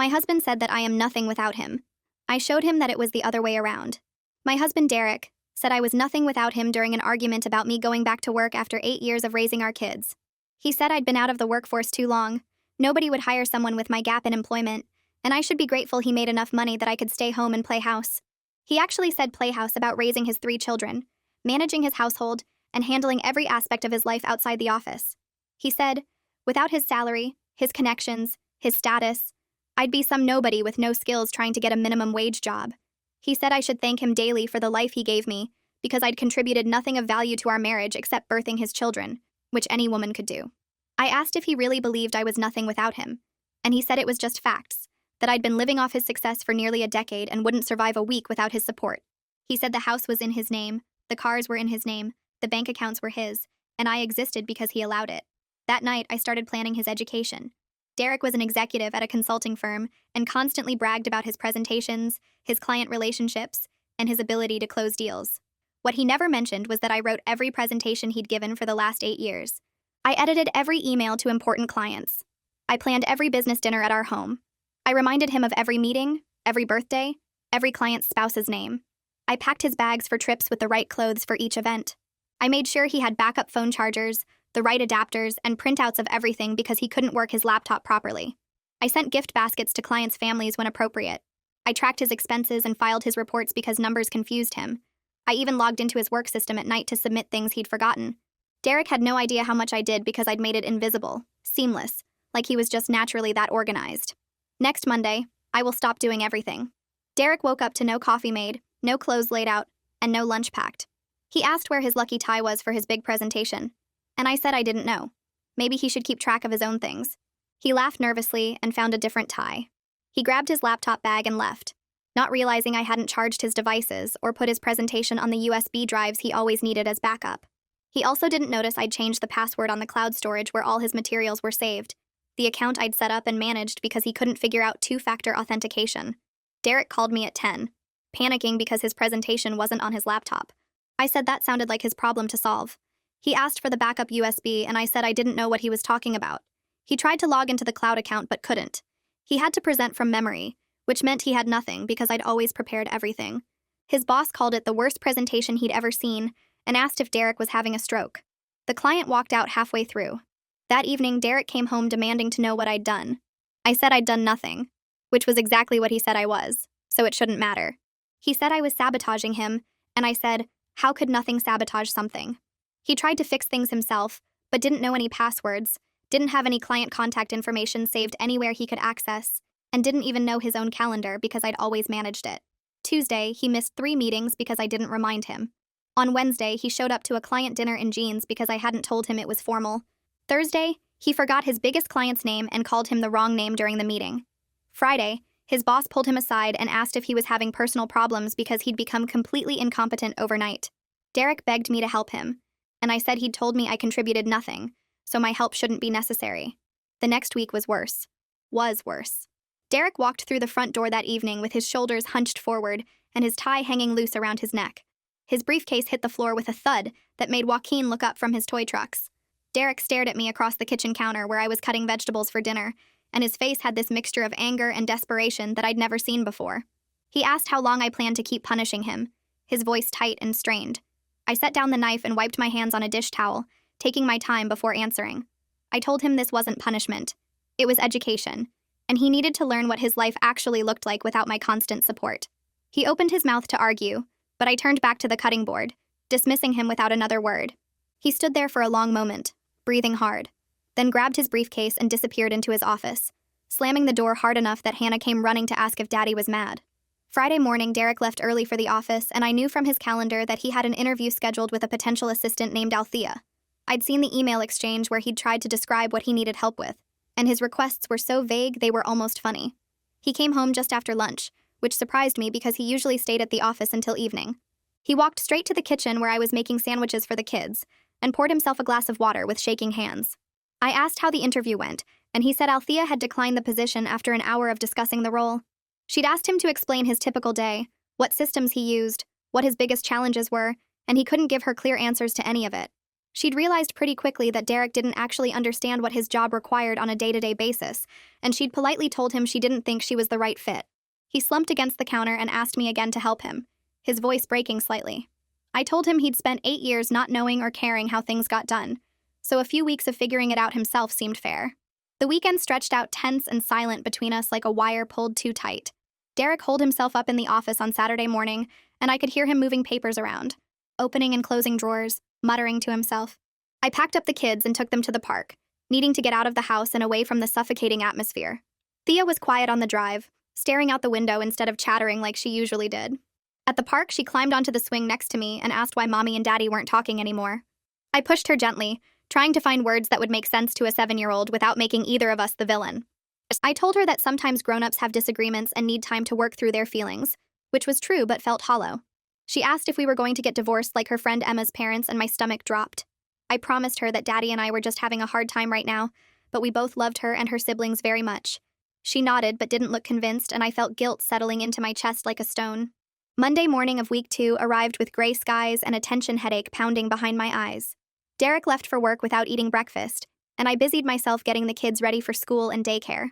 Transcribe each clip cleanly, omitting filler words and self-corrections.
My husband said that I am nothing without him. I showed him that it was the other way around. My husband, Derek, said I was nothing without him during an argument about me going back to work after 8 years of raising our kids. He said I'd been out of the workforce too long. Nobody would hire someone with my gap in employment, and I should be grateful he made enough money that I could stay home and play house. He actually said playhouse about raising his 3 children, managing his household, and handling every aspect of his life outside the office. He said, without his salary, his connections, his status, I'd be some nobody with no skills trying to get a minimum wage job. He said I should thank him daily for the life he gave me, because I'd contributed nothing of value to our marriage except birthing his children, which any woman could do. I asked if he really believed I was nothing without him, and he said it was just facts, that I'd been living off his success for nearly a decade and wouldn't survive a week without his support. He said the house was in his name, the cars were in his name, the bank accounts were his, and I existed because he allowed it. That night, I started planning his education. Derek was an executive at a consulting firm and constantly bragged about his presentations, his client relationships, and his ability to close deals. What he never mentioned was that I wrote every presentation he'd given for the last 8 years. I edited every email to important clients. I planned every business dinner at our home. I reminded him of every meeting, every birthday, every client's spouse's name. I packed his bags for trips with the right clothes for each event. I made sure he had backup phone chargers, the right adapters, and printouts of everything because he couldn't work his laptop properly. I sent gift baskets to clients' families when appropriate. I tracked his expenses and filed his reports because numbers confused him. I even logged into his work system at night to submit things he'd forgotten. Derek had no idea how much I did because I'd made it invisible, seamless, like he was just naturally that organized. Next Monday, I will stop doing everything. Derek woke up to no coffee made, no clothes laid out, and no lunch packed. He asked where his lucky tie was for his big presentation, and I said I didn't know. Maybe he should keep track of his own things. He laughed nervously and found a different tie. He grabbed his laptop bag and left, not realizing I hadn't charged his devices or put his presentation on the USB drives he always needed as backup. He also didn't notice I'd changed the password on the cloud storage where all his materials were saved, the account I'd set up and managed because he couldn't figure out two-factor authentication. Derek called me at 10, panicking because his presentation wasn't on his laptop. I said that sounded like his problem to solve. He asked for the backup USB, and I said I didn't know what he was talking about. He tried to log into the cloud account but couldn't. He had to present from memory, which meant he had nothing because I'd always prepared everything. His boss called it the worst presentation he'd ever seen and asked if Derek was having a stroke. The client walked out halfway through. That evening, Derek came home demanding to know what I'd done. I said I'd done nothing, which was exactly what he said I was, so it shouldn't matter. He said I was sabotaging him, and I said, how could nothing sabotage something? He tried to fix things himself, but didn't know any passwords, didn't have any client contact information saved anywhere he could access, and didn't even know his own calendar because I'd always managed it. Tuesday, he missed 3 meetings because I didn't remind him. On Wednesday, he showed up to a client dinner in jeans because I hadn't told him it was formal. Thursday, he forgot his biggest client's name and called him the wrong name during the meeting. Friday, his boss pulled him aside and asked if he was having personal problems because he'd become completely incompetent overnight. Derek begged me to help him, and I said he'd told me I contributed nothing, so my help shouldn't be necessary. The next week was worse. Derek walked through the front door that evening with his shoulders hunched forward and his tie hanging loose around his neck. His briefcase hit the floor with a thud that made Joaquin look up from his toy trucks. Derek stared at me across the kitchen counter where I was cutting vegetables for dinner, and his face had this mixture of anger and desperation that I'd never seen before. He asked how long I planned to keep punishing him, his voice tight and strained. I set down the knife and wiped my hands on a dish towel, taking my time before answering. I told him this wasn't punishment. It was education, and he needed to learn what his life actually looked like without my constant support. He opened his mouth to argue, but I turned back to the cutting board, dismissing him without another word. He stood there for a long moment, breathing hard, then grabbed his briefcase and disappeared into his office, slamming the door hard enough that Hannah came running to ask if Daddy was mad. Friday morning, Derek left early for the office, and I knew from his calendar that he had an interview scheduled with a potential assistant named Althea. I'd seen the email exchange where he'd tried to describe what he needed help with, and his requests were so vague they were almost funny. He came home just after lunch, which surprised me because he usually stayed at the office until evening. He walked straight to the kitchen where I was making sandwiches for the kids, and poured himself a glass of water with shaking hands. I asked how the interview went, and he said Althea had declined the position after an hour of discussing the role. She'd asked him to explain his typical day, what systems he used, what his biggest challenges were, and he couldn't give her clear answers to any of it. She'd realized pretty quickly that Derek didn't actually understand what his job required on a day-to-day basis, and she'd politely told him she didn't think she was the right fit. He slumped against the counter and asked me again to help him, his voice breaking slightly. I told him he'd spent 8 years not knowing or caring how things got done, so a few weeks of figuring it out himself seemed fair. The weekend stretched out tense and silent between us like a wire pulled too tight. Derek holed himself up in the office on Saturday morning, and I could hear him moving papers around, opening and closing drawers, muttering to himself. I packed up the kids and took them to the park, needing to get out of the house and away from the suffocating atmosphere. Thea was quiet on the drive, staring out the window instead of chattering like she usually did. At the park, she climbed onto the swing next to me and asked why Mommy and Daddy weren't talking anymore. I pushed her gently, trying to find words that would make sense to a 7-year-old without making either of us the villain. I told her that sometimes grown-ups have disagreements and need time to work through their feelings, which was true but felt hollow. She asked if we were going to get divorced like her friend Emma's parents, and my stomach dropped. I promised her that Daddy and I were just having a hard time right now, but we both loved her and her siblings very much. She nodded but didn't look convinced, and I felt guilt settling into my chest like a stone. Monday morning of week 2 arrived with gray skies and a tension headache pounding behind my eyes. Derek left for work without eating breakfast, and I busied myself getting the kids ready for school and daycare.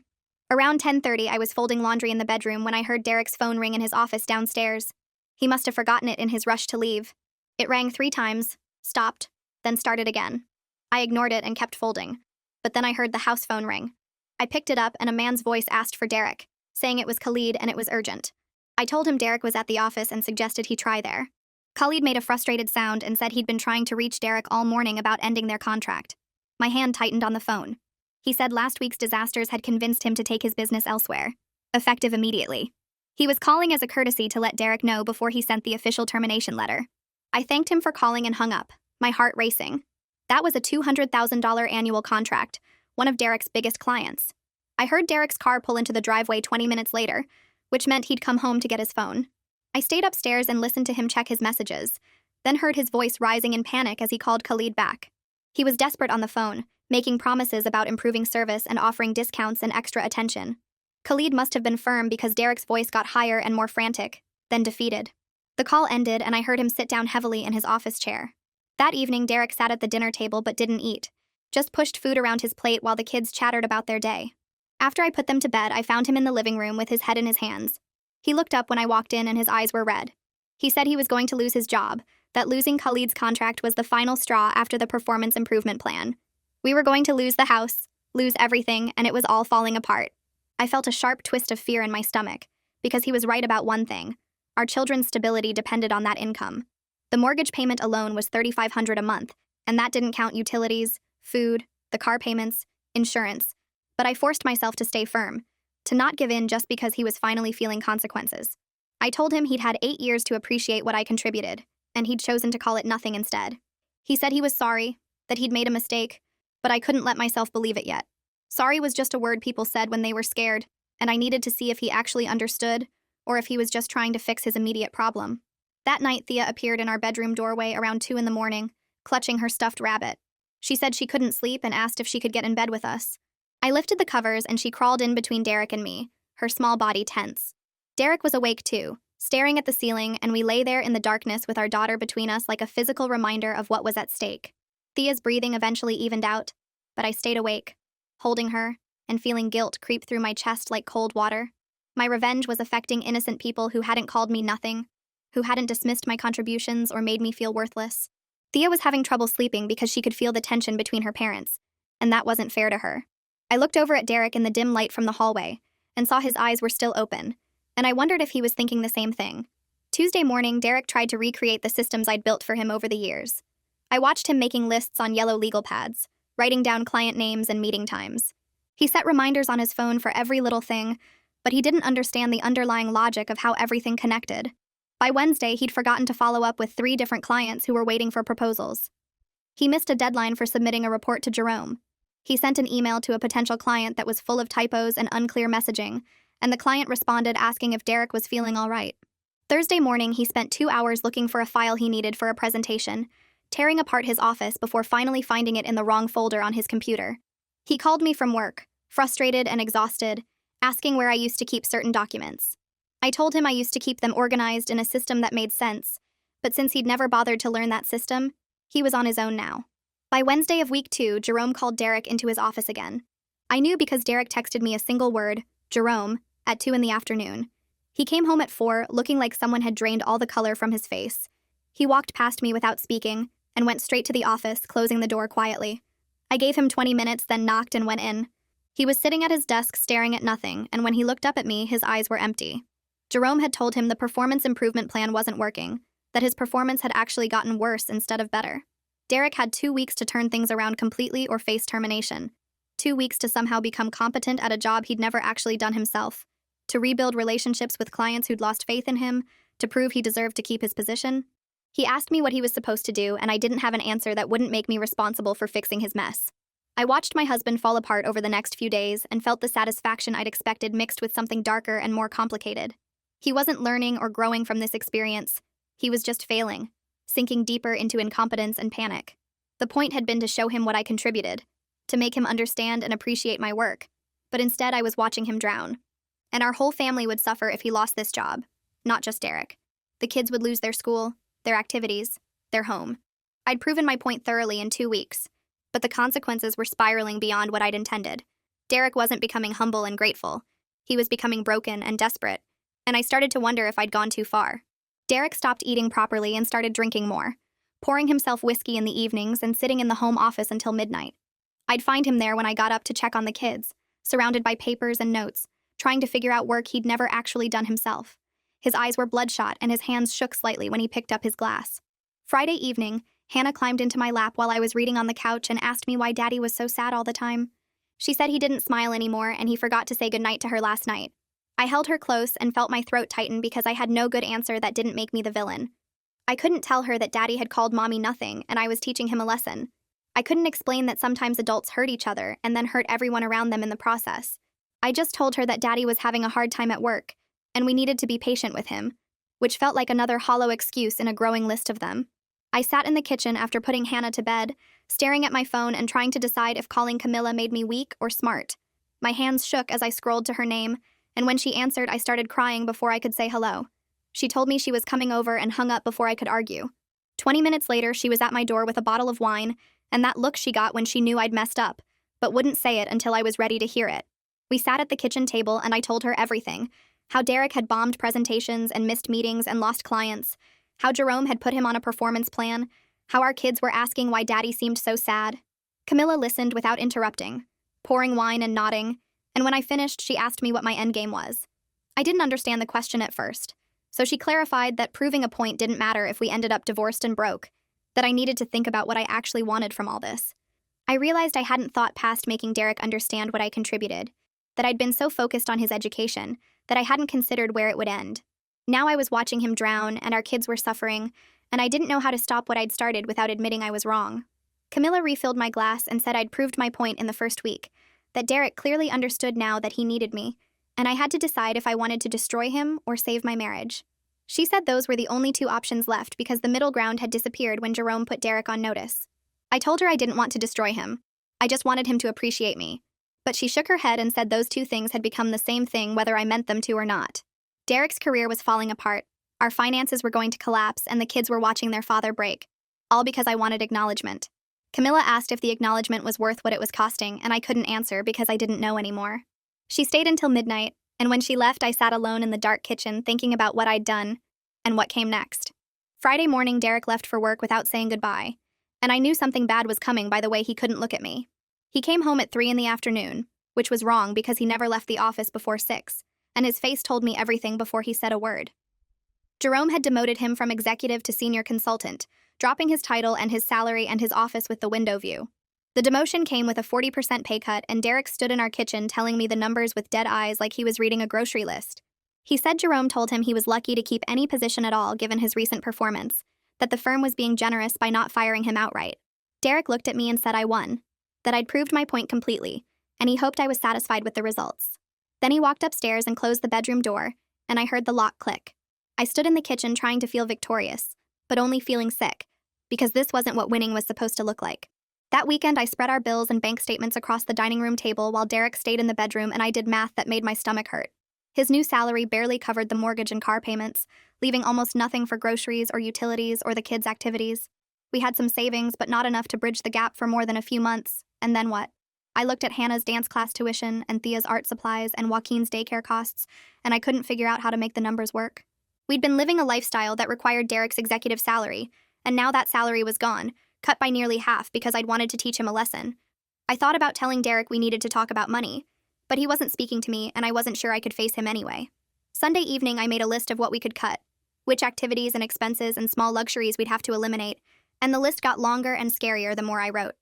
Around 10:30, I was folding laundry in the bedroom when I heard Derek's phone ring in his office downstairs. He must have forgotten it in his rush to leave. It rang 3 times, stopped, then started again. I ignored it and kept folding, but then I heard the house phone ring. I picked it up and a man's voice asked for Derek, saying it was Khalid and it was urgent. I told him Derek was at the office and suggested he try there. Khalid made a frustrated sound and said he'd been trying to reach Derek all morning about ending their contract. My hand tightened on the phone. He said last week's disasters had convinced him to take his business elsewhere, effective immediately. He was calling as a courtesy to let Derek know before he sent the official termination letter. I thanked him for calling and hung up, my heart racing. That was a $200,000 annual contract, one of Derek's biggest clients. I heard Derek's car pull into the driveway 20 minutes later, which meant he'd come home to get his phone. I stayed upstairs and listened to him check his messages, then heard his voice rising in panic as he called Khalid back. He was desperate on the phone, making promises about improving service and offering discounts and extra attention. Khalid must have been firm because Derek's voice got higher and more frantic, then defeated. The call ended and I heard him sit down heavily in his office chair. That evening, Derek sat at the dinner table but didn't eat, just pushed food around his plate while the kids chattered about their day. After I put them to bed, I found him in the living room with his head in his hands. He looked up when I walked in and his eyes were red. He said he was going to lose his job, that losing Khalid's contract was the final straw after the performance improvement plan. We were going to lose the house, lose everything, and it was all falling apart. I felt a sharp twist of fear in my stomach, because he was right about one thing. Our children's stability depended on that income. The mortgage payment alone was $3,500 a month, and that didn't count utilities, food, the car payments, insurance. But I forced myself to stay firm, to not give in just because he was finally feeling consequences. I told him he'd had 8 years to appreciate what I contributed, and he'd chosen to call it nothing instead. He said he was sorry, that he'd made a mistake, but I couldn't let myself believe it yet. Sorry was just a word people said when they were scared, and I needed to see if he actually understood, or if he was just trying to fix his immediate problem. That night, Thea appeared in our bedroom doorway around 2 a.m, clutching her stuffed rabbit. She said she couldn't sleep and asked if she could get in bed with us. I lifted the covers and she crawled in between Derek and me, her small body tense. Derek was awake too, staring at the ceiling, and we lay there in the darkness with our daughter between us like a physical reminder of what was at stake. Thea's breathing eventually evened out, but I stayed awake, holding her, and feeling guilt creep through my chest like cold water. My revenge was affecting innocent people who hadn't called me nothing, who hadn't dismissed my contributions or made me feel worthless. Thea was having trouble sleeping because she could feel the tension between her parents, and that wasn't fair to her. I looked over at Derek in the dim light from the hallway and saw his eyes were still open, and I wondered if he was thinking the same thing. Tuesday morning, Derek tried to recreate the systems I'd built for him over the years. I watched him making lists on yellow legal pads, writing down client names and meeting times. He set reminders on his phone for every little thing, but he didn't understand the underlying logic of how everything connected. By Wednesday, he'd forgotten to follow up with 3 different clients who were waiting for proposals. He missed a deadline for submitting a report to Jerome. He sent an email to a potential client that was full of typos and unclear messaging, and the client responded asking if Derek was feeling all right. Thursday morning, he spent 2 hours looking for a file he needed for a presentation, tearing apart his office before finally finding it in the wrong folder on his computer. He called me from work, frustrated and exhausted, asking where I used to keep certain documents. I told him I used to keep them organized in a system that made sense, but since he'd never bothered to learn that system, he was on his own now. By Wednesday of week 2, Jerome called Derek into his office again. I knew because Derek texted me a single word, Jerome, at 2 in the afternoon. He came home at 4, looking like someone had drained all the color from his face. He walked past me without speaking and went straight to the office, closing the door quietly. I gave him 20 minutes, then knocked and went in. He was sitting at his desk staring at nothing, and when he looked up at me, his eyes were empty. Jerome had told him the performance improvement plan wasn't working, that his performance had actually gotten worse instead of better. Derek had 2 weeks to turn things around completely or face termination. 2 weeks to somehow become competent at a job he'd never actually done himself. To rebuild relationships with clients who'd lost faith in him, to prove he deserved to keep his position. He asked me what he was supposed to do, and I didn't have an answer that wouldn't make me responsible for fixing his mess. I watched my husband fall apart over the next few days and felt the satisfaction I'd expected mixed with something darker and more complicated. He wasn't learning or growing from this experience. He was just failing, sinking deeper into incompetence and panic. The point had been to show him what I contributed, to make him understand and appreciate my work. But instead, I was watching him drown. And our whole family would suffer if he lost this job, not just Derek. The kids would lose their school, their activities, their home. I'd proven my point thoroughly in 2 weeks, but the consequences were spiraling beyond what I'd intended. Derek wasn't becoming humble and grateful. He was becoming broken and desperate, and I started to wonder if I'd gone too far. Derek stopped eating properly and started drinking more, pouring himself whiskey in the evenings and sitting in the home office until midnight. I'd find him there when I got up to check on the kids, surrounded by papers and notes, trying to figure out work he'd never actually done himself. His eyes were bloodshot and his hands shook slightly when he picked up his glass. Friday evening, Hannah climbed into my lap while I was reading on the couch and asked me why Daddy was so sad all the time. She said he didn't smile anymore and he forgot to say goodnight to her last night. I held her close and felt my throat tighten because I had no good answer that didn't make me the villain. I couldn't tell her that Daddy had called Mommy nothing and I was teaching him a lesson. I couldn't explain that sometimes adults hurt each other and then hurt everyone around them in the process. I just told her that Daddy was having a hard time at work, and we needed to be patient with him, which felt like another hollow excuse in a growing list of them. I sat in the kitchen after putting Hannah to bed, staring at my phone and trying to decide if calling Camilla made me weak or smart. My hands shook as I scrolled to her name, and when she answered, I started crying before I could say hello. She told me she was coming over and hung up before I could argue. 20 minutes later, she was at my door with a bottle of wine, and that look she got when she knew I'd messed up, but wouldn't say it until I was ready to hear it. We sat at the kitchen table and I told her everything. How Derek had bombed presentations and missed meetings and lost clients. How Jerome had put him on a performance plan. How our kids were asking why Daddy seemed so sad. Camilla listened without interrupting, pouring wine and nodding, and when I finished, she asked me what my endgame was. I didn't understand the question at first, so she clarified that proving a point didn't matter if we ended up divorced and broke, that I needed to think about what I actually wanted from all this. I realized I hadn't thought past making Derek understand what I contributed, that I'd been so focused on his education that I hadn't considered where it would end. Now I was watching him drown, and our kids were suffering, and I didn't know how to stop what I'd started without admitting I was wrong. Camilla refilled my glass and said I'd proved my point in the first week, that Derek clearly understood now that he needed me, and I had to decide if I wanted to destroy him or save my marriage. She said those were the only 2 options left because the middle ground had disappeared when Jerome put Derek on notice. I told her I didn't want to destroy him. I just wanted him to appreciate me. But she shook her head and said those 2 things had become the same thing whether I meant them to or not. Derek's career was falling apart, our finances were going to collapse, and the kids were watching their father break. All because I wanted acknowledgement. Camilla asked if the acknowledgement was worth what it was costing, and I couldn't answer because I didn't know anymore. She stayed until midnight, and when she left, I sat alone in the dark kitchen thinking about what I'd done and what came next. Friday morning, Derek left for work without saying goodbye, and I knew something bad was coming by the way he couldn't look at me. He came home at 3 in the afternoon, which was wrong because he never left the office before 6, and his face told me everything before he said a word. Jerome had demoted him from executive to senior consultant, dropping his title and his salary and his office with the window view. The demotion came with a 40% pay cut, and Derek stood in our kitchen telling me the numbers with dead eyes like he was reading a grocery list. He said Jerome told him he was lucky to keep any position at all given his recent performance, that the firm was being generous by not firing him outright. Derek looked at me and said I won, that I'd proved my point completely, and he hoped I was satisfied with the results. Then he walked upstairs and closed the bedroom door, and I heard the lock click. I stood in the kitchen trying to feel victorious, but only feeling sick, because this wasn't what winning was supposed to look like. That weekend, I spread our bills and bank statements across the dining room table while Derek stayed in the bedroom, and I did math that made my stomach hurt. His new salary barely covered the mortgage and car payments, leaving almost nothing for groceries or utilities or the kids' activities. We had some savings, but not enough to bridge the gap for more than a few months. And then what? I looked at Hannah's dance class tuition and Thea's art supplies and Joaquin's daycare costs, and I couldn't figure out how to make the numbers work. We'd been living a lifestyle that required Derek's executive salary, and now that salary was gone, cut by nearly half because I'd wanted to teach him a lesson. I thought about telling Derek we needed to talk about money, but he wasn't speaking to me and I wasn't sure I could face him anyway. Sunday evening, I made a list of what we could cut, which activities and expenses and small luxuries we'd have to eliminate, and the list got longer and scarier the more I wrote.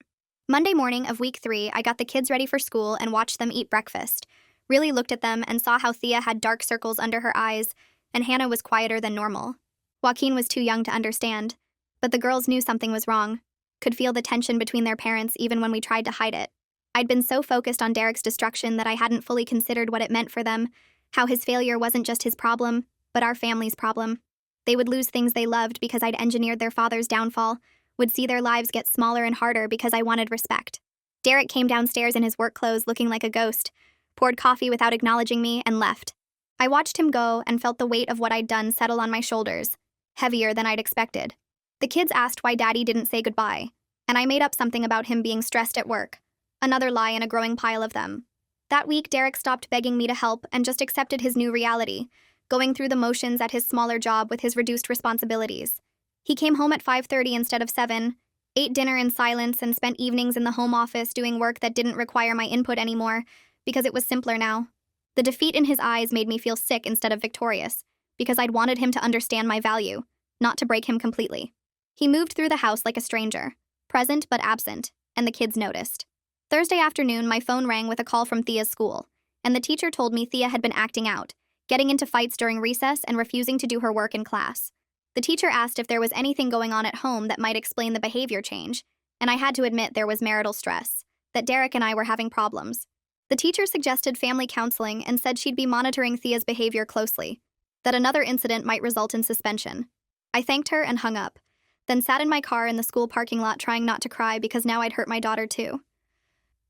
Monday morning of week 3, I got the kids ready for school and watched them eat breakfast, really looked at them and saw how Thea had dark circles under her eyes, and Hannah was quieter than normal. Joaquin was too young to understand, but the girls knew something was wrong, could feel the tension between their parents even when we tried to hide it. I'd been so focused on Derek's destruction that I hadn't fully considered what it meant for them, how his failure wasn't just his problem, but our family's problem. They would lose things they loved because I'd engineered their father's downfall, would see their lives get smaller and harder because I wanted respect. Derek came downstairs in his work clothes looking like a ghost, poured coffee without acknowledging me, and left. I watched him go and felt the weight of what I'd done settle on my shoulders, heavier than I'd expected. The kids asked why Daddy didn't say goodbye, and I made up something about him being stressed at work. Another lie in a growing pile of them. That week, Derek stopped begging me to help and just accepted his new reality, going through the motions at his smaller job with his reduced responsibilities. He came home at 5:30 instead of 7, ate dinner in silence, and spent evenings in the home office doing work that didn't require my input anymore because it was simpler now. The defeat in his eyes made me feel sick instead of victorious because I'd wanted him to understand my value, not to break him completely. He moved through the house like a stranger, present but absent, and the kids noticed. Thursday afternoon, my phone rang with a call from Thea's school, and the teacher told me Thea had been acting out, getting into fights during recess and refusing to do her work in class. The teacher asked if there was anything going on at home that might explain the behavior change, and I had to admit there was marital stress, that Derek and I were having problems. The teacher suggested family counseling and said she'd be monitoring Thea's behavior closely, that another incident might result in suspension. I thanked her and hung up, then sat in my car in the school parking lot trying not to cry because now I'd hurt my daughter too.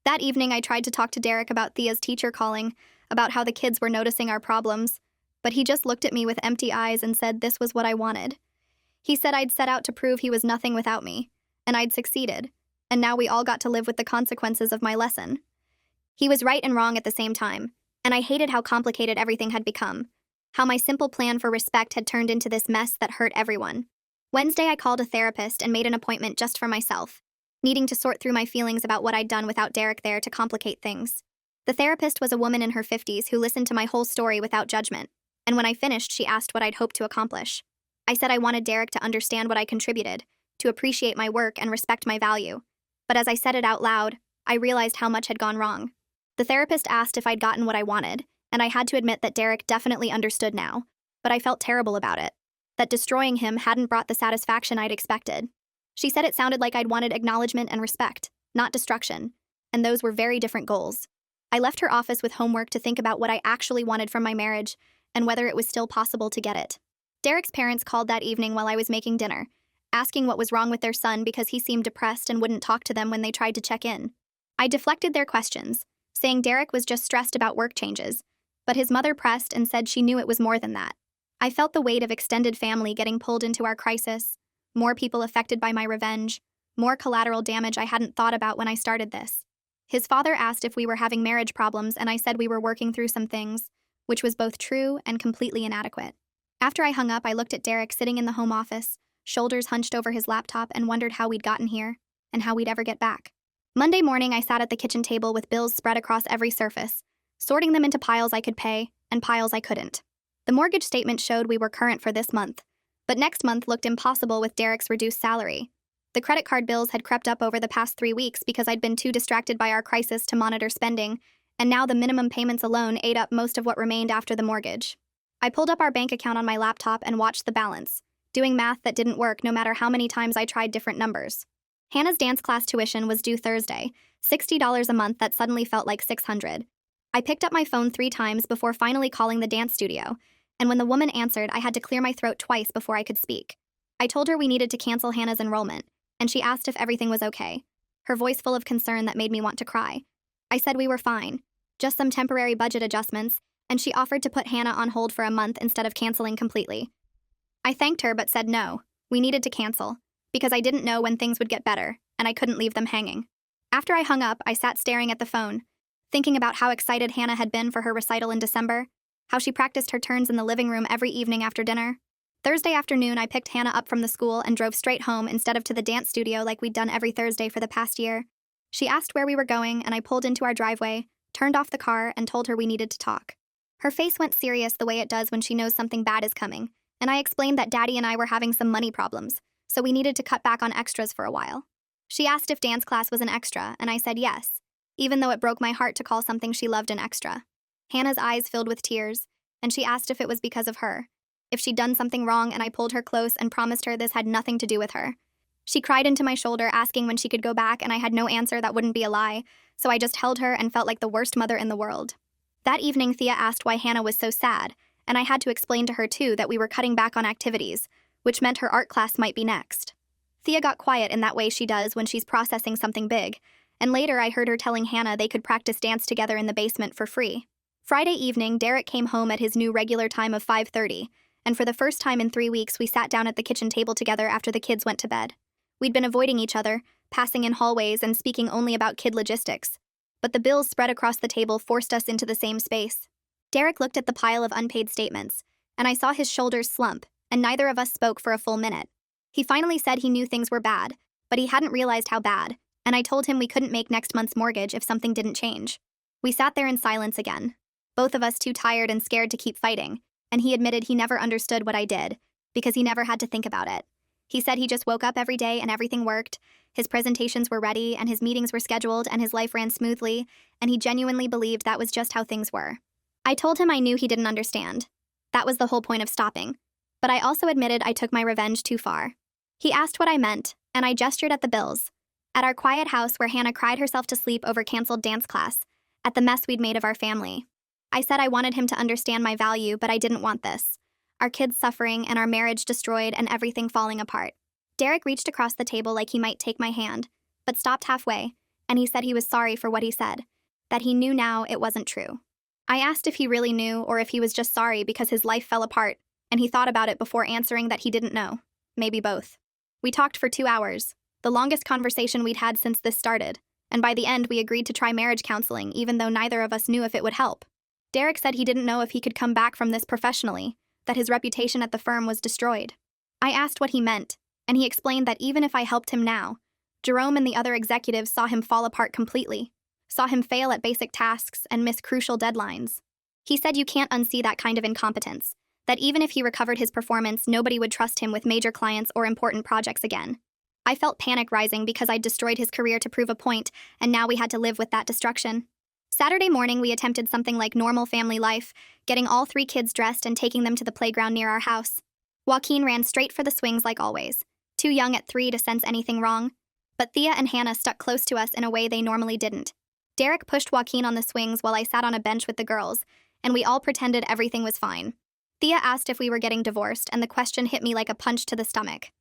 That evening, I tried to talk to Derek about Thea's teacher calling, about how the kids were noticing our problems, but he just looked at me with empty eyes and said this was what I wanted. He said I'd set out to prove he was nothing without me, and I'd succeeded, and now we all got to live with the consequences of my lesson. He was right and wrong at the same time, and I hated how complicated everything had become, how my simple plan for respect had turned into this mess that hurt everyone. Wednesday, I called a therapist and made an appointment just for myself, needing to sort through my feelings about what I'd done without Derek there to complicate things. The therapist was a woman in her 50s who listened to my whole story without judgment, and when I finished, she asked what I'd hoped to accomplish. I said I wanted Derek to understand what I contributed, to appreciate my work and respect my value. But as I said it out loud, I realized how much had gone wrong. The therapist asked if I'd gotten what I wanted, and I had to admit that Derek definitely understood now, but I felt terrible about it, that destroying him hadn't brought the satisfaction I'd expected. She said it sounded like I'd wanted acknowledgement and respect, not destruction, and those were very different goals. I left her office with homework to think about what I actually wanted from my marriage and whether it was still possible to get it. Derek's parents called that evening while I was making dinner, asking what was wrong with their son because he seemed depressed and wouldn't talk to them when they tried to check in. I deflected their questions, saying Derek was just stressed about work changes, but his mother pressed and said she knew it was more than that. I felt the weight of extended family getting pulled into our crisis, more people affected by my revenge, more collateral damage I hadn't thought about when I started this. His father asked if we were having marriage problems, and I said we were working through some things, which was both true and completely inadequate. After I hung up, I looked at Derek sitting in the home office, shoulders hunched over his laptop, and wondered how we'd gotten here, and how we'd ever get back. Monday morning, I sat at the kitchen table with bills spread across every surface, sorting them into piles I could pay and piles I couldn't. The mortgage statement showed we were current for this month, but next month looked impossible with Derek's reduced salary. The credit card bills had crept up over the past 3 weeks because I'd been too distracted by our crisis to monitor spending, and now the minimum payments alone ate up most of what remained after the mortgage. I pulled up our bank account on my laptop and watched the balance, doing math that didn't work no matter how many times I tried different numbers. Hannah's dance class tuition was due Thursday, $60 a month that suddenly felt like $600. I picked up my phone 3 times before finally calling the dance studio, and when the woman answered, I had to clear my throat twice before I could speak. I told her we needed to cancel Hannah's enrollment, and she asked if everything was okay, her voice full of concern that made me want to cry. I said we were fine, just some temporary budget adjustments, and she offered to put Hannah on hold for a month instead of canceling completely. I thanked her but said no, we needed to cancel. because I didn't know when things would get better, and I couldn't leave them hanging. After I hung up, I sat staring at the phone, thinking about how excited Hannah had been for her recital in December, how she practiced her turns in the living room every evening after dinner. Thursday afternoon, I picked Hannah up from the school and drove straight home instead of to the dance studio like we'd done every Thursday for the past year. She asked where we were going, and I pulled into our driveway, turned off the car, and told her we needed to talk. Her face went serious the way it does when she knows something bad is coming, and I explained that Daddy and I were having some money problems, so we needed to cut back on extras for a while. She asked if dance class was an extra, and I said yes, even though it broke my heart to call something she loved an extra. Hannah's eyes filled with tears, and she asked if it was because of her, if she'd done something wrong, and I pulled her close and promised her this had nothing to do with her. She cried into my shoulder, asking when she could go back, and I had no answer that wouldn't be a lie, so I just held her and felt like the worst mother in the world. That evening, Thea asked why Hannah was so sad, and I had to explain to her too that we were cutting back on activities, which meant her art class might be next. Thea got quiet in that way she does when she's processing something big, and later I heard her telling Hannah they could practice dance together in the basement for free. Friday evening, Derek came home at his new regular time of 5:30, and for the first time in 3 weeks we sat down at the kitchen table together after the kids went to bed. We'd been avoiding each other, passing in hallways and speaking only about kid logistics, but the bills spread across the table forced us into the same space. Derek looked at the pile of unpaid statements, and I saw his shoulders slump, and neither of us spoke for a full minute. He finally said he knew things were bad, but he hadn't realized how bad, and I told him we couldn't make next month's mortgage if something didn't change. We sat there in silence again, both of us too tired and scared to keep fighting, and he admitted he never understood what I did, because he never had to think about it. He said he just woke up every day and everything worked, his presentations were ready and his meetings were scheduled and his life ran smoothly, and he genuinely believed that was just how things were. I told him I knew he didn't understand. That was the whole point of stopping. But I also admitted I took my revenge too far. He asked what I meant, and I gestured at the bills. At our quiet house where Hannah cried herself to sleep over canceled dance class, at the mess we'd made of our family. I said I wanted him to understand my value, but I didn't want this. Our kids suffering and our marriage destroyed and everything falling apart. Derek reached across the table like he might take my hand, but stopped halfway, and he said he was sorry for what he said, that he knew now it wasn't true. I asked if he really knew or if he was just sorry because his life fell apart, and he thought about it before answering that he didn't know. Maybe both. We talked for 2 hours, the longest conversation we'd had since this started, and by the end we agreed to try marriage counseling even though neither of us knew if it would help. Derek said he didn't know if he could come back from this professionally, that his reputation at the firm was destroyed. I asked what he meant, and he explained that even if I helped him now, Jerome and the other executives saw him fall apart completely, saw him fail at basic tasks and miss crucial deadlines. He said you can't unsee that kind of incompetence, that even if he recovered his performance, nobody would trust him with major clients or important projects again. I felt panic rising because I'd destroyed his career to prove a point, and now we had to live with that destruction. Saturday morning, we attempted something like normal family life, getting all 3 kids dressed and taking them to the playground near our house. Joaquin ran straight for the swings like always, too young at 3 to sense anything wrong, but Thea and Hannah stuck close to us in a way they normally didn't. Derek pushed Joaquin on the swings while I sat on a bench with the girls, and we all pretended everything was fine. Thea asked if we were getting divorced, and the question hit me like a punch to the stomach.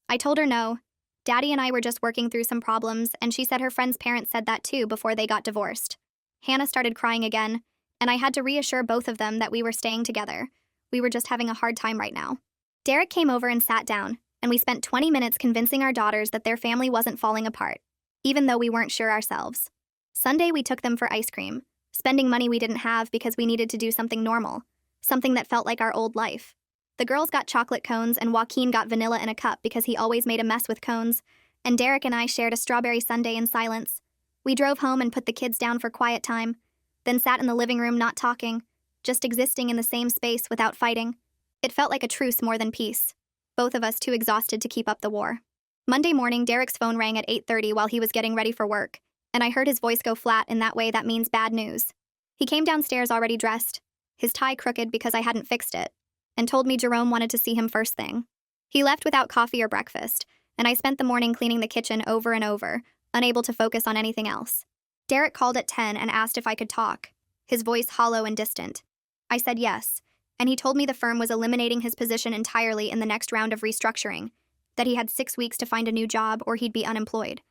I told her no. Daddy and I were just working through some problems, and she said her friend's parents said that too before they got divorced. Hannah started crying again, and I had to reassure both of them that we were staying together. We were just having a hard time right now. Derek came over and sat down, and we spent 20 minutes convincing our daughters that their family wasn't falling apart, even though we weren't sure ourselves. Sunday, we took them for ice cream, spending money we didn't have because we needed to do something normal, something that felt like our old life. The girls got chocolate cones, and Joaquin got vanilla in a cup because he always made a mess with cones, and Derek and I shared a strawberry sundae in silence. We drove home and put the kids down for quiet time, then sat in the living room not talking, just existing in the same space without fighting. It felt like a truce more than peace, both of us too exhausted to keep up the war. Monday morning, Derek's phone rang at 8:30 while he was getting ready for work, and I heard his voice go flat in that way that means bad news. He came downstairs already dressed, his tie crooked because I hadn't fixed it, and told me Jerome wanted to see him first thing. He left without coffee or breakfast, and I spent the morning cleaning the kitchen over and over, unable to focus on anything else. Derek called at 10 and asked if I could talk, his voice hollow and distant. I said yes, and he told me the firm was eliminating his position entirely in the next round of restructuring, that he had 6 weeks to find a new job or he'd be unemployed.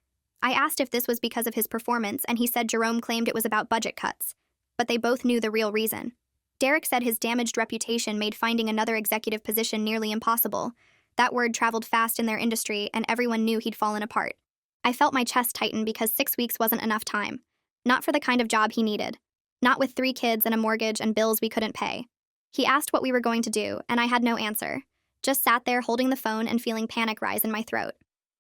I asked if this was because of his performance, and he said Jerome claimed it was about budget cuts, but they both knew the real reason. Derek said his damaged reputation made finding another executive position nearly impossible, That word traveled fast in their industry, and everyone knew he'd fallen apart. I felt my chest tighten because 6 weeks wasn't enough time. Not for the kind of job he needed. Not with 3 kids and a mortgage and bills we couldn't pay. He asked what we were going to do, and I had no answer. Just sat there holding the phone and feeling panic rise in my throat.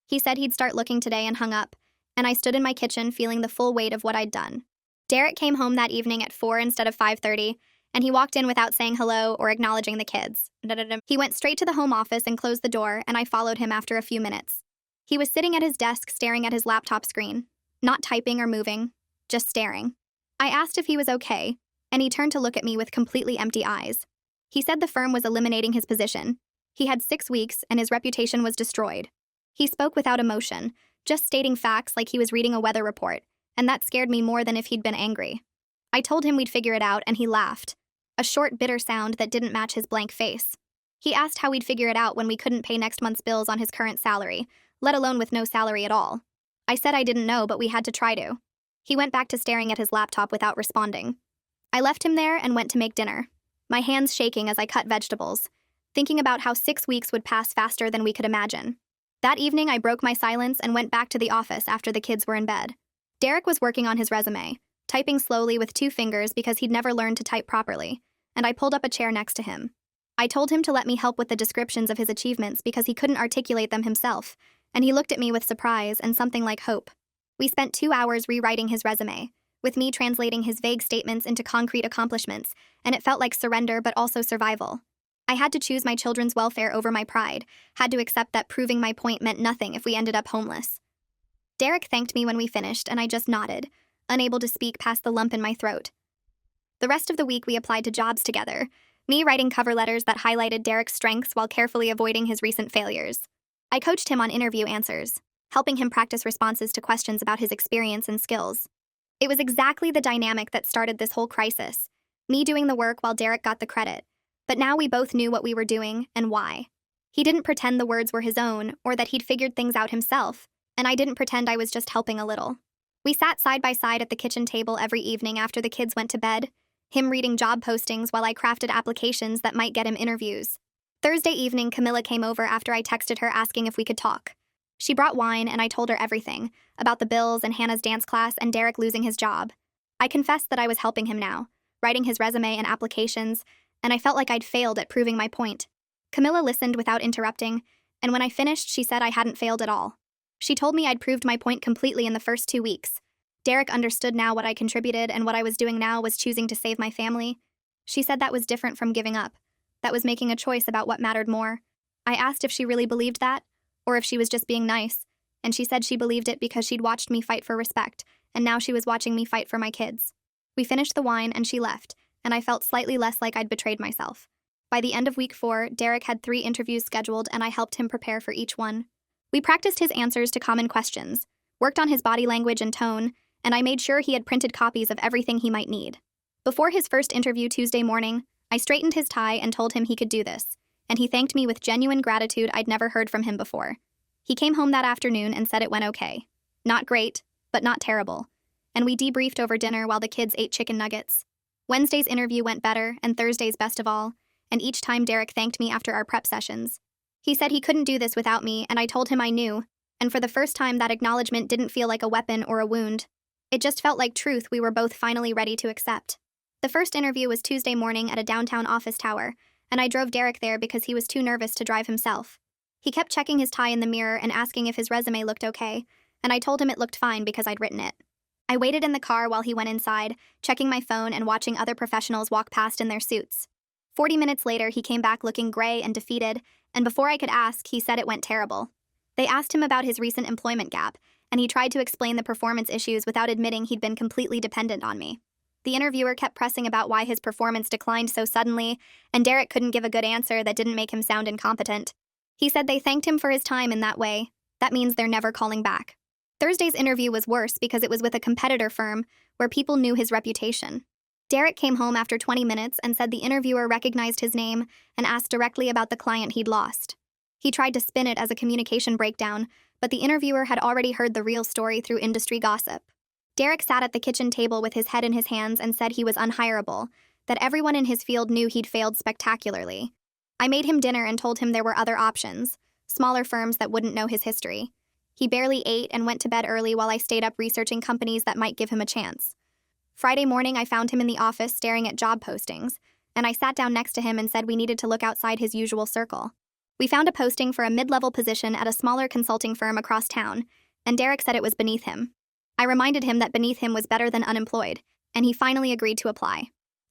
He said he'd start looking today and hung up, and I stood in my kitchen feeling the full weight of what I'd done. Derek came home that evening at 4 instead of 5:30, and he walked in without saying hello or acknowledging the kids. He went straight to the home office and closed the door, and I followed him after a few minutes. He was sitting at his desk staring at his laptop screen, not typing or moving, just staring. I asked if he was okay, and he turned to look at me with completely empty eyes. He said the firm was eliminating his position. He had 6 weeks, and his reputation was destroyed. He spoke without emotion, just stating facts like he was reading a weather report, and that scared me more than if he'd been angry. I told him we'd figure it out, and he laughed, a short, bitter sound that didn't match his blank face. He asked how we'd figure it out when we couldn't pay next month's bills on his current salary, let alone with no salary at all. I said I didn't know, but we had to try to. He went back to staring at his laptop without responding. I left him there and went to make dinner, my hands shaking as I cut vegetables, thinking about how 6 weeks would pass faster than we could imagine. That evening, I broke my silence and went back to the office after the kids were in bed. Derek was working on his resume, typing slowly with 2 fingers because he'd never learned to type properly, and I pulled up a chair next to him. I told him to let me help with the descriptions of his achievements because he couldn't articulate them himself, and he looked at me with surprise and something like hope. We spent 2 hours rewriting his resume, with me translating his vague statements into concrete accomplishments, and it felt like surrender but also survival. I had to choose my children's welfare over my pride, had to accept that proving my point meant nothing if we ended up homeless. Derek thanked me when we finished, and I just nodded, unable to speak past the lump in my throat. The rest of the week we applied to jobs together, me writing cover letters that highlighted Derek's strengths while carefully avoiding his recent failures. I coached him on interview answers, helping him practice responses to questions about his experience and skills. It was exactly the dynamic that started this whole crisis, me doing the work while Derek got the credit. But now we both knew what we were doing and why. He didn't pretend the words were his own or that he'd figured things out himself, and I didn't pretend I was just helping a little. We sat side by side at the kitchen table every evening after the kids went to bed, him reading job postings while I crafted applications that might get him interviews. Thursday evening, Camilla came over after I texted her asking if we could talk. She brought wine, and I told her everything, about the bills and Hannah's dance class and Derek losing his job. I confessed that I was helping him now, writing his resume and applications, and I felt like I'd failed at proving my point. Camilla listened without interrupting, and when I finished, she said I hadn't failed at all. She told me I'd proved my point completely in the first 2 weeks. Derek understood now what I contributed, and what I was doing now was choosing to save my family. She said that was different from giving up. That was making a choice about what mattered more. I asked if she really believed that, or if she was just being nice, and she said she believed it because she'd watched me fight for respect, and now she was watching me fight for my kids. We finished the wine, and she left, and I felt slightly less like I'd betrayed myself. By the end of week 4, Derek had 3 interviews scheduled, and I helped him prepare for each one. We practiced his answers to common questions, worked on his body language and tone, and I made sure he had printed copies of everything he might need. Before his first interview Tuesday morning, I straightened his tie and told him he could do this, and he thanked me with genuine gratitude I'd never heard from him before. He came home that afternoon and said it went okay. Not great, but not terrible. And we debriefed over dinner while the kids ate chicken nuggets. Wednesday's interview went better, and Thursday's best of all, and each time Derek thanked me after our prep sessions. He said he couldn't do this without me, and I told him I knew, and for the first time that acknowledgement didn't feel like a weapon or a wound. It just felt like truth we were both finally ready to accept. The first interview was Tuesday morning at a downtown office tower, and I drove Derek there because he was too nervous to drive himself. He kept checking his tie in the mirror and asking if his resume looked okay, and I told him it looked fine because I'd written it. I waited in the car while he went inside, checking my phone and watching other professionals walk past in their suits. 40 minutes later, he came back looking gray and defeated, and before I could ask, he said it went terrible. They asked him about his recent employment gap, and he tried to explain the performance issues without admitting he'd been completely dependent on me. The interviewer kept pressing about why his performance declined so suddenly, and Derek couldn't give a good answer that didn't make him sound incompetent. He said they thanked him for his time in that way. That means they're never calling back. Thursday's interview was worse because it was with a competitor firm where people knew his reputation. Derek came home after 20 minutes and said the interviewer recognized his name and asked directly about the client he'd lost. He tried to spin it as a communication breakdown, but the interviewer had already heard the real story through industry gossip. Derek sat at the kitchen table with his head in his hands and said he was unhireable, that everyone in his field knew he'd failed spectacularly. I made him dinner and told him there were other options, smaller firms that wouldn't know his history. He barely ate and went to bed early while I stayed up researching companies that might give him a chance. Friday morning, I found him in the office staring at job postings, and I sat down next to him and said we needed to look outside his usual circle. We found a posting for a mid-level position at a smaller consulting firm across town, and Derek said it was beneath him. I reminded him that beneath him was better than unemployed, and he finally agreed to apply.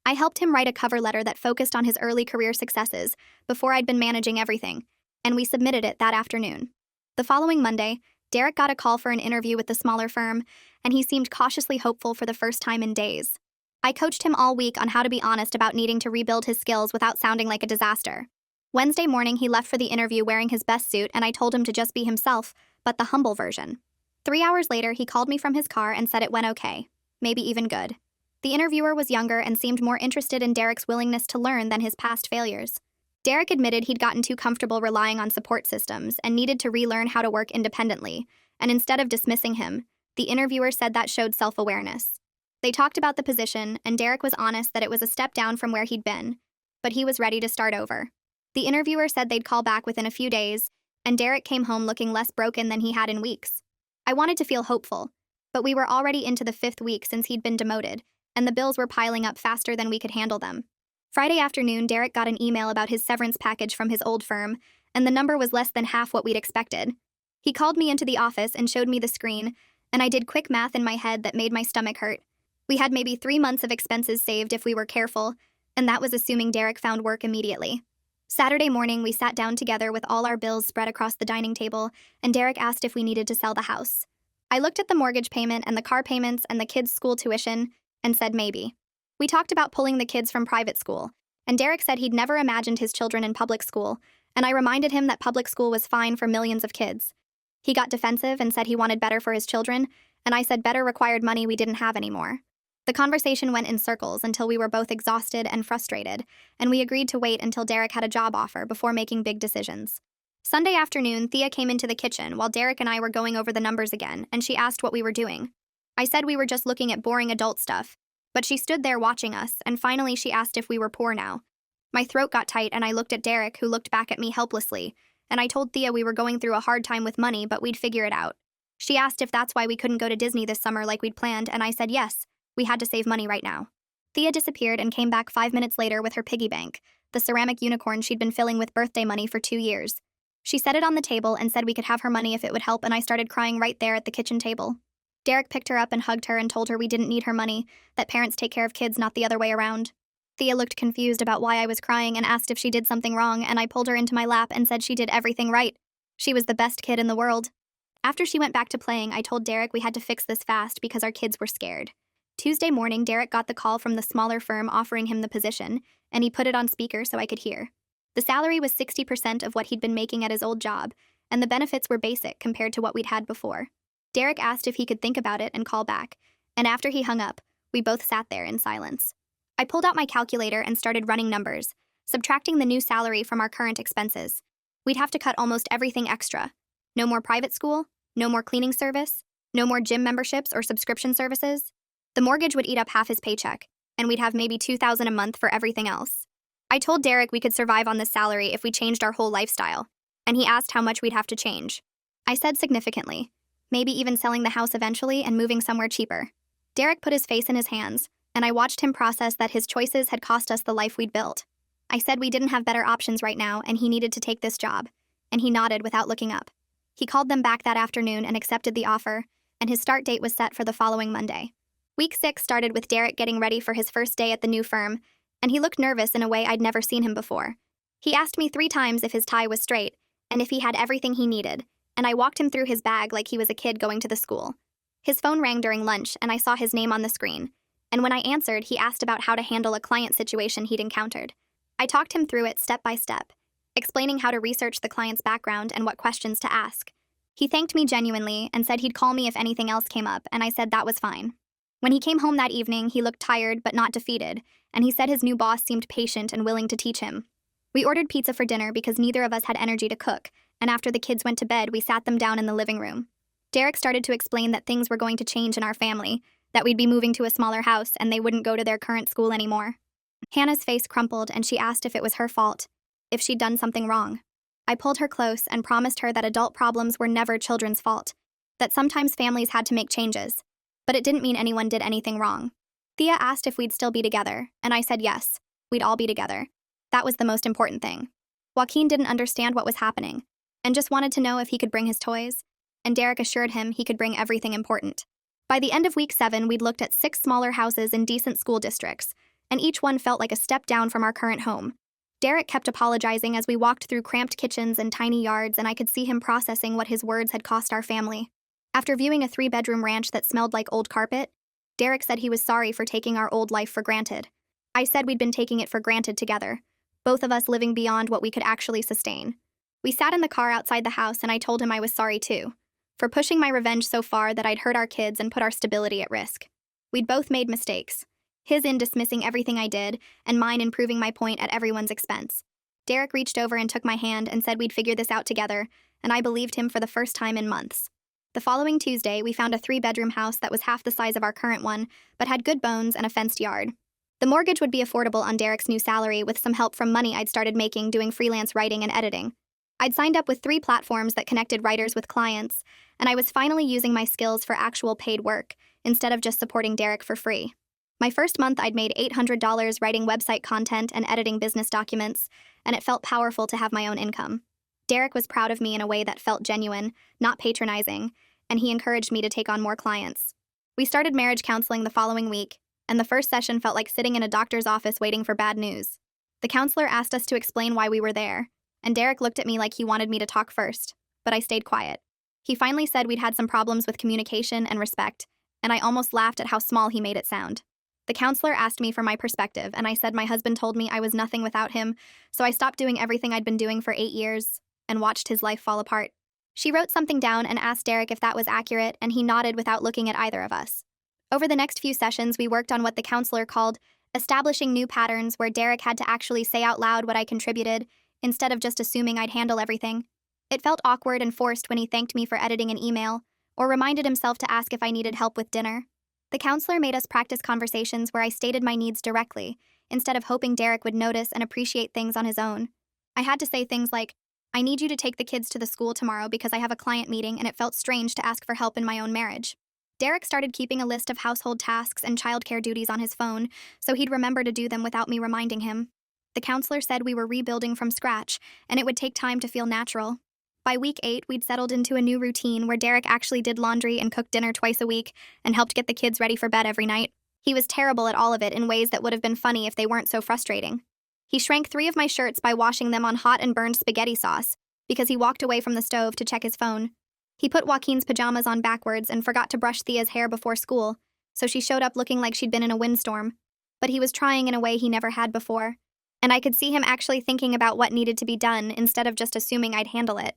I helped him write a cover letter that focused on his early career successes before I'd been managing everything, and we submitted it that afternoon. The following Monday, Derek got a call for an interview with the smaller firm, and he seemed cautiously hopeful for the first time in days. I coached him all week on how to be honest about needing to rebuild his skills without sounding like a disaster. Wednesday morning, he left for the interview wearing his best suit, and I told him to just be himself, but the humble version. 3 hours later, he called me from his car and said it went okay, maybe even good. The interviewer was younger and seemed more interested in Derek's willingness to learn than his past failures. Derek admitted he'd gotten too comfortable relying on support systems and needed to relearn how to work independently, and instead of dismissing him, the interviewer said that showed self-awareness. They talked about the position, and Derek was honest that it was a step down from where he'd been, but he was ready to start over. The interviewer said they'd call back within a few days, and Derek came home looking less broken than he had in weeks. I wanted to feel hopeful, but we were already into the 5th week since he'd been demoted, and the bills were piling up faster than we could handle them. Friday afternoon, Derek got an email about his severance package from his old firm, and the number was less than half what we'd expected. He called me into the office and showed me the screen, and I did quick math in my head that made my stomach hurt. We had maybe 3 months of expenses saved if we were careful, and that was assuming Derek found work immediately. Saturday morning, we sat down together with all our bills spread across the dining table, and Derek asked if we needed to sell the house. I looked at the mortgage payment and the car payments and the kids' school tuition and said maybe. We talked about pulling the kids from private school, and Derek said he'd never imagined his children in public school, and I reminded him that public school was fine for millions of kids. He got defensive and said he wanted better for his children, and I said better required money we didn't have anymore. The conversation went in circles until we were both exhausted and frustrated, and we agreed to wait until Derek had a job offer before making big decisions. Sunday afternoon, Thea came into the kitchen while Derek and I were going over the numbers again, and she asked what we were doing. I said we were just looking at boring adult stuff, but she stood there watching us, and finally she asked if we were poor now. My throat got tight, and I looked at Derek, who looked back at me helplessly, and I told Thea we were going through a hard time with money, but we'd figure it out. She asked if that's why we couldn't go to Disney this summer like we'd planned, and I said yes. We had to save money right now. Thea disappeared and came back 5 minutes later with her piggy bank, the ceramic unicorn she'd been filling with birthday money for 2 years. She set it on the table and said we could have her money if it would help, and I started crying right there at the kitchen table. Derek picked her up and hugged her and told her we didn't need her money, that parents take care of kids, not the other way around. Thea looked confused about why I was crying and asked if she did something wrong, and I pulled her into my lap and said she did everything right. She was the best kid in the world. After she went back to playing, I told Derek we had to fix this fast because our kids were scared. Tuesday morning, Derek got the call from the smaller firm offering him the position, and he put it on speaker so I could hear. The salary was 60% of what he'd been making at his old job, and the benefits were basic compared to what we'd had before. Derek asked if he could think about it and call back, and after he hung up, we both sat there in silence. I pulled out my calculator and started running numbers, subtracting the new salary from our current expenses. We'd have to cut almost everything extra. No more private school, no more cleaning service, no more gym memberships or subscription services. The mortgage would eat up half his paycheck, and we'd have maybe $2,000 a month for everything else. I told Derek we could survive on this salary if we changed our whole lifestyle, and he asked how much we'd have to change. I said significantly, maybe even selling the house eventually and moving somewhere cheaper. Derek put his face in his hands, and I watched him process that his choices had cost us the life we'd built. I said we didn't have better options right now, and he needed to take this job, and he nodded without looking up. He called them back that afternoon and accepted the offer, and his start date was set for the following Monday. Week 6 started with Derek getting ready for his first day at the new firm, and he looked nervous in a way I'd never seen him before. He asked me 3 times if his tie was straight, and if he had everything he needed, and I walked him through his bag like he was a kid going to the school. His phone rang during lunch, and I saw his name on the screen, and when I answered, he asked about how to handle a client situation he'd encountered. I talked him through it step by step, explaining how to research the client's background and what questions to ask. He thanked me genuinely and said he'd call me if anything else came up, and I said that was fine. When he came home that evening, he looked tired but not defeated, and he said his new boss seemed patient and willing to teach him. We ordered pizza for dinner because neither of us had energy to cook, and after the kids went to bed, we sat them down in the living room. Derek started to explain that things were going to change in our family, that we'd be moving to a smaller house and they wouldn't go to their current school anymore. Hannah's face crumpled and she asked if it was her fault, if she'd done something wrong. I pulled her close and promised her that adult problems were never children's fault, that sometimes families had to make changes, but it didn't mean anyone did anything wrong. Thea asked if we'd still be together, and I said yes, we'd all be together. That was the most important thing. Joaquin didn't understand what was happening, and just wanted to know if he could bring his toys, and Derek assured him he could bring everything important. By the end of week 7, we'd looked at 6 smaller houses in decent school districts, and each one felt like a step down from our current home. Derek kept apologizing as we walked through cramped kitchens and tiny yards, and I could see him processing what his words had cost our family. After viewing a 3-bedroom ranch that smelled like old carpet, Derek said he was sorry for taking our old life for granted. I said we'd been taking it for granted together, both of us living beyond what we could actually sustain. We sat in the car outside the house, and I told him I was sorry too, for pushing my revenge so far that I'd hurt our kids and put our stability at risk. We'd both made mistakes, his in dismissing everything I did, and mine in proving my point at everyone's expense. Derek reached over and took my hand and said we'd figure this out together, and I believed him for the first time in months. The following Tuesday, we found a 3-bedroom house that was half the size of our current one, but had good bones and a fenced yard. The mortgage would be affordable on Derek's new salary with some help from money I'd started making doing freelance writing and editing. I'd signed up with 3 platforms that connected writers with clients, and I was finally using my skills for actual paid work, instead of just supporting Derek for free. My first month, I'd made $800 writing website content and editing business documents, and it felt powerful to have my own income. Derek was proud of me in a way that felt genuine, not patronizing, and he encouraged me to take on more clients. We started marriage counseling the following week, and the first session felt like sitting in a doctor's office waiting for bad news. The counselor asked us to explain why we were there, and Derek looked at me like he wanted me to talk first, but I stayed quiet. He finally said we'd had some problems with communication and respect, and I almost laughed at how small he made it sound. The counselor asked me for my perspective, and I said my husband told me I was nothing without him, so I stopped doing everything I'd been doing for 8 years and watched his life fall apart. She wrote something down and asked Derek if that was accurate, and he nodded without looking at either of us. Over the next few sessions, we worked on what the counselor called establishing new patterns, where Derek had to actually say out loud what I contributed, instead of just assuming I'd handle everything. It felt awkward and forced when he thanked me for editing an email, or reminded himself to ask if I needed help with dinner. The counselor made us practice conversations where I stated my needs directly, instead of hoping Derek would notice and appreciate things on his own. I had to say things like, I need you to take the kids to the school tomorrow because I have a client meeting, and it felt strange to ask for help in my own marriage. Derek started keeping a list of household tasks and childcare duties on his phone, so he'd remember to do them without me reminding him. The counselor said we were rebuilding from scratch, and it would take time to feel natural. By week 8, we'd settled into a new routine where Derek actually did laundry and cooked dinner twice a week and helped get the kids ready for bed every night. He was terrible at all of it in ways that would have been funny if they weren't so frustrating. He shrank 3 of my shirts by washing them on hot and burned spaghetti sauce because he walked away from the stove to check his phone. He put Joaquin's pajamas on backwards and forgot to brush Thea's hair before school, so she showed up looking like she'd been in a windstorm. But he was trying in a way he never had before, and I could see him actually thinking about what needed to be done instead of just assuming I'd handle it.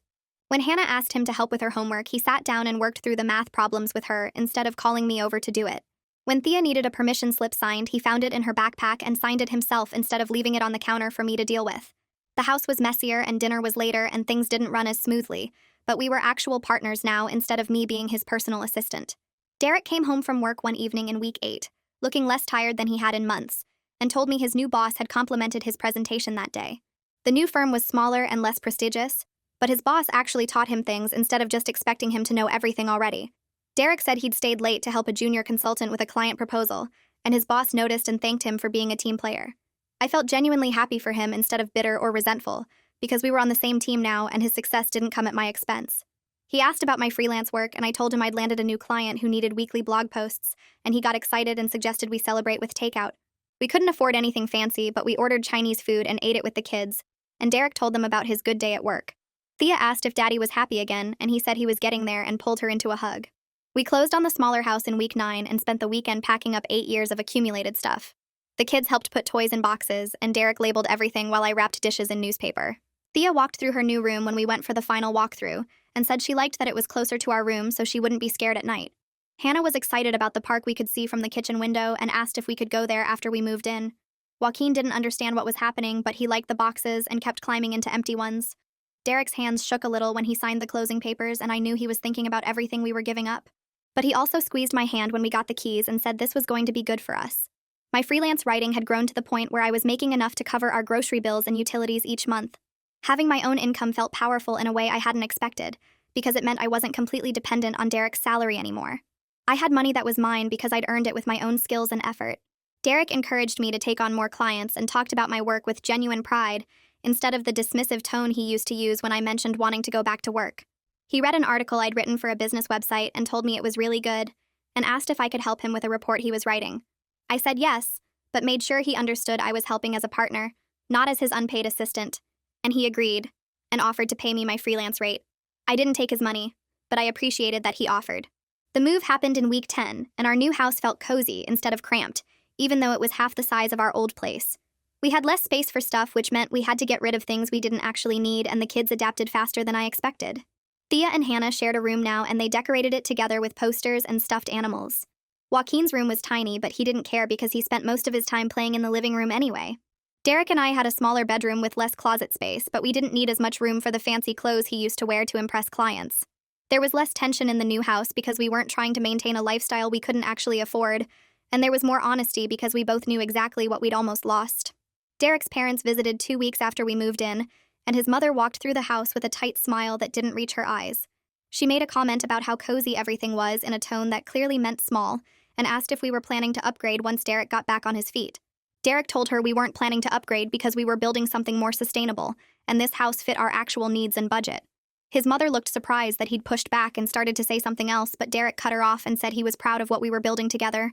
When Hannah asked him to help with her homework, he sat down and worked through the math problems with her instead of calling me over to do it. When Thea needed a permission slip signed, he found it in her backpack and signed it himself instead of leaving it on the counter for me to deal with. The house was messier and dinner was later and things didn't run as smoothly, but we were actual partners now instead of me being his personal assistant. Derek came home from work one evening in week 8, looking less tired than he had in months, and told me his new boss had complimented his presentation that day. The new firm was smaller and less prestigious, but his boss actually taught him things instead of just expecting him to know everything already. Derek said he'd stayed late to help a junior consultant with a client proposal, and his boss noticed and thanked him for being a team player. I felt genuinely happy for him instead of bitter or resentful, because we were on the same team now and his success didn't come at my expense. He asked about my freelance work, and I told him I'd landed a new client who needed weekly blog posts, and he got excited and suggested we celebrate with takeout. We couldn't afford anything fancy, but we ordered Chinese food and ate it with the kids, and Derek told them about his good day at work. Thea asked if Daddy was happy again, and he said he was getting there and pulled her into a hug. We closed on the smaller house in week 9 and spent the weekend packing up 8 years of accumulated stuff. The kids helped put toys in boxes, and Derek labeled everything while I wrapped dishes in newspaper. Thea walked through her new room when we went for the final walkthrough, and said she liked that it was closer to our room so she wouldn't be scared at night. Hannah was excited about the park we could see from the kitchen window and asked if we could go there after we moved in. Joaquin didn't understand what was happening, but he liked the boxes and kept climbing into empty ones. Derek's hands shook a little when he signed the closing papers, and I knew he was thinking about everything we were giving up. But he also squeezed my hand when we got the keys and said this was going to be good for us. My freelance writing had grown to the point where I was making enough to cover our grocery bills and utilities each month. Having my own income felt powerful in a way I hadn't expected, because it meant I wasn't completely dependent on Derek's salary anymore. I had money that was mine because I'd earned it with my own skills and effort. Derek encouraged me to take on more clients and talked about my work with genuine pride, instead of the dismissive tone he used to use when I mentioned wanting to go back to work. He read an article I'd written for a business website and told me it was really good, and asked if I could help him with a report he was writing. I said yes, but made sure he understood I was helping as a partner, not as his unpaid assistant, and he agreed, and offered to pay me my freelance rate. I didn't take his money, but I appreciated that he offered. The move happened in week 10, and our new house felt cozy instead of cramped, even though it was half the size of our old place. We had less space for stuff, which meant we had to get rid of things we didn't actually need, and the kids adapted faster than I expected. Thea and Hannah shared a room now, and they decorated it together with posters and stuffed animals. Joaquin's room was tiny, but he didn't care because he spent most of his time playing in the living room anyway. Derek and I had a smaller bedroom with less closet space, but we didn't need as much room for the fancy clothes he used to wear to impress clients. There was less tension in the new house because we weren't trying to maintain a lifestyle we couldn't actually afford, and there was more honesty because we both knew exactly what we'd almost lost. Derek's parents visited 2 weeks after we moved in, and his mother walked through the house with a tight smile that didn't reach her eyes. She made a comment about how cozy everything was in a tone that clearly meant small, and asked if we were planning to upgrade once Derek got back on his feet. Derek told her we weren't planning to upgrade because we were building something more sustainable, and this house fit our actual needs and budget. His mother looked surprised that he'd pushed back and started to say something else, but Derek cut her off and said he was proud of what we were building together.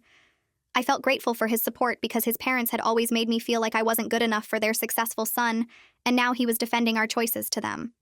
I felt grateful for his support because his parents had always made me feel like I wasn't good enough for their successful son, and now he was defending our choices to them.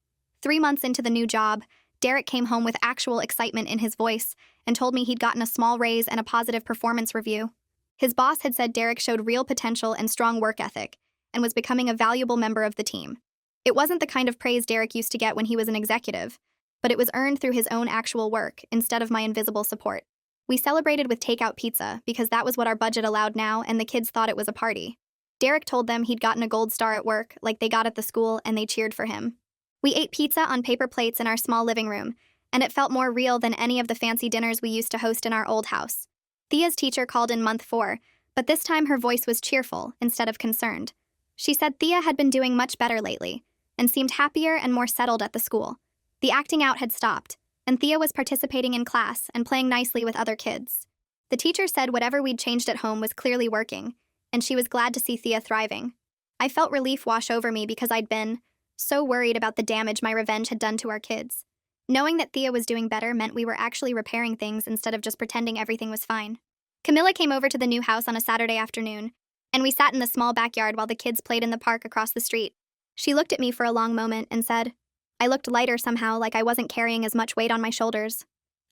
3 months into the new job, Derek came home with actual excitement in his voice and told me he'd gotten a small raise and a positive performance review. His boss had said Derek showed real potential and strong work ethic, and was becoming a valuable member of the team. It wasn't the kind of praise Derek used to get when he was an executive, but it was earned through his own actual work instead of my invisible support. We celebrated with takeout pizza because that was what our budget allowed now, and the kids thought it was a party. Derek told them he'd gotten a gold star at work, like they got at the school, and they cheered for him. We ate pizza on paper plates in our small living room, and it felt more real than any of the fancy dinners we used to host in our old house. Thea's teacher called in month 4, but this time her voice was cheerful instead of concerned. She said Thea had been doing much better lately, and seemed happier and more settled at the school. The acting out had stopped, and Thea was participating in class and playing nicely with other kids. The teacher said whatever we'd changed at home was clearly working, and she was glad to see Thea thriving. I felt relief wash over me because I'd been so worried about the damage my revenge had done to our kids. Knowing that Thea was doing better meant we were actually repairing things instead of just pretending everything was fine. Camilla came over to the new house on a Saturday afternoon, and we sat in the small backyard while the kids played in the park across the street. She looked at me for a long moment and said, I looked lighter somehow, like I wasn't carrying as much weight on my shoulders.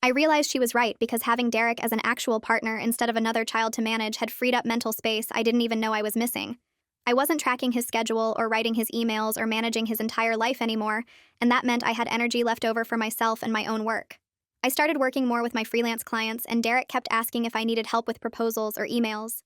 I realized she was right because having Derek as an actual partner instead of another child to manage had freed up mental space I didn't even know I was missing. I wasn't tracking his schedule or writing his emails or managing his entire life anymore, and that meant I had energy left over for myself and my own work. I started working more with my freelance clients, and Derek kept asking if I needed help with proposals or emails.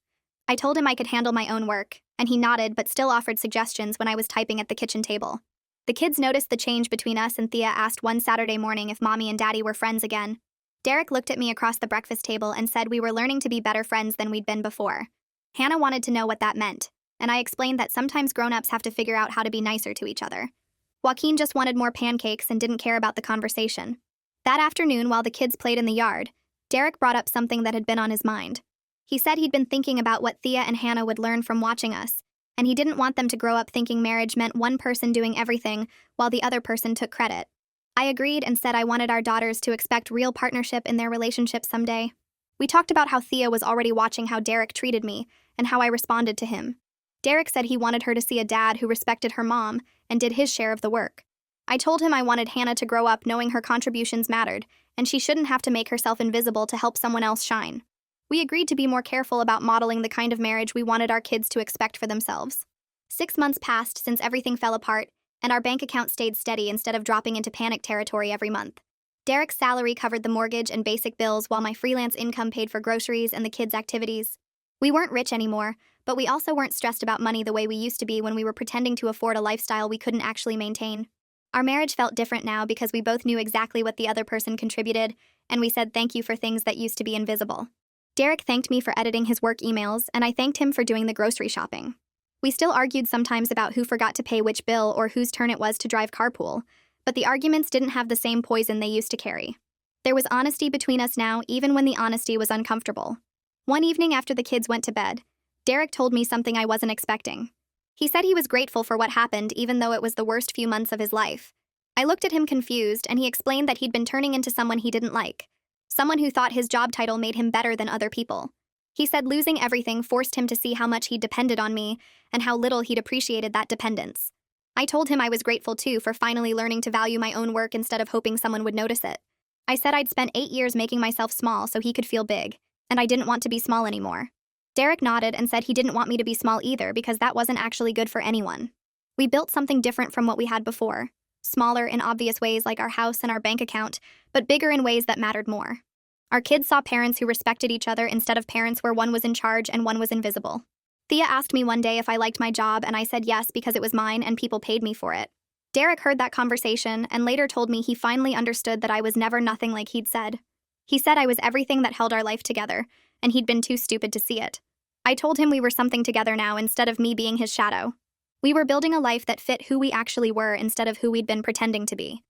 I told him I could handle my own work, and he nodded but still offered suggestions when I was typing at the kitchen table. The kids noticed the change between us, and Thea asked one Saturday morning if Mommy and Daddy were friends again. Derek looked at me across the breakfast table and said we were learning to be better friends than we'd been before. Hannah wanted to know what that meant, and I explained that sometimes grown-ups have to figure out how to be nicer to each other. Joaquin just wanted more pancakes and didn't care about the conversation. That afternoon, while the kids played in the yard, Derek brought up something that had been on his mind. He said he'd been thinking about what Thea and Hannah would learn from watching us, and he didn't want them to grow up thinking marriage meant one person doing everything while the other person took credit. I agreed and said I wanted our daughters to expect real partnership in their relationship someday. We talked about how Thea was already watching how Derek treated me and how I responded to him. Derek said he wanted her to see a dad who respected her mom and did his share of the work. I told him I wanted Hannah to grow up knowing her contributions mattered, and she shouldn't have to make herself invisible to help someone else shine. We agreed to be more careful about modeling the kind of marriage we wanted our kids to expect for themselves. 6 months passed since everything fell apart, and our bank account stayed steady instead of dropping into panic territory every month. Derek's salary covered the mortgage and basic bills while my freelance income paid for groceries and the kids' activities. We weren't rich anymore, but we also weren't stressed about money the way we used to be when we were pretending to afford a lifestyle we couldn't actually maintain. Our marriage felt different now because we both knew exactly what the other person contributed, and we said thank you for things that used to be invisible. Derek thanked me for editing his work emails, and I thanked him for doing the grocery shopping. We still argued sometimes about who forgot to pay which bill or whose turn it was to drive carpool, but the arguments didn't have the same poison they used to carry. There was honesty between us now, even when the honesty was uncomfortable. One evening after the kids went to bed, Derek told me something I wasn't expecting. He said he was grateful for what happened even though it was the worst few months of his life. I looked at him confused, and he explained that he'd been turning into someone he didn't like. Someone who thought his job title made him better than other people. He said losing everything forced him to see how much he depended on me and how little he'd appreciated that dependence. I told him I was grateful too for finally learning to value my own work instead of hoping someone would notice it. I said I'd spent 8 years making myself small so he could feel big, and I didn't want to be small anymore. Derek nodded and said he didn't want me to be small either because that wasn't actually good for anyone. We built something different from what we had before. Smaller in obvious ways like our house and our bank account, but bigger in ways that mattered more. Our kids saw parents who respected each other instead of parents where one was in charge and one was invisible. Thea asked me one day if I liked my job, and I said yes because it was mine and people paid me for it. Derek heard that conversation and later told me he finally understood that I was never nothing like he'd said. He said I was everything that held our life together, and he'd been too stupid to see it. I told him we were something together now instead of me being his shadow. We were building a life that fit who we actually were instead of who we'd been pretending to be.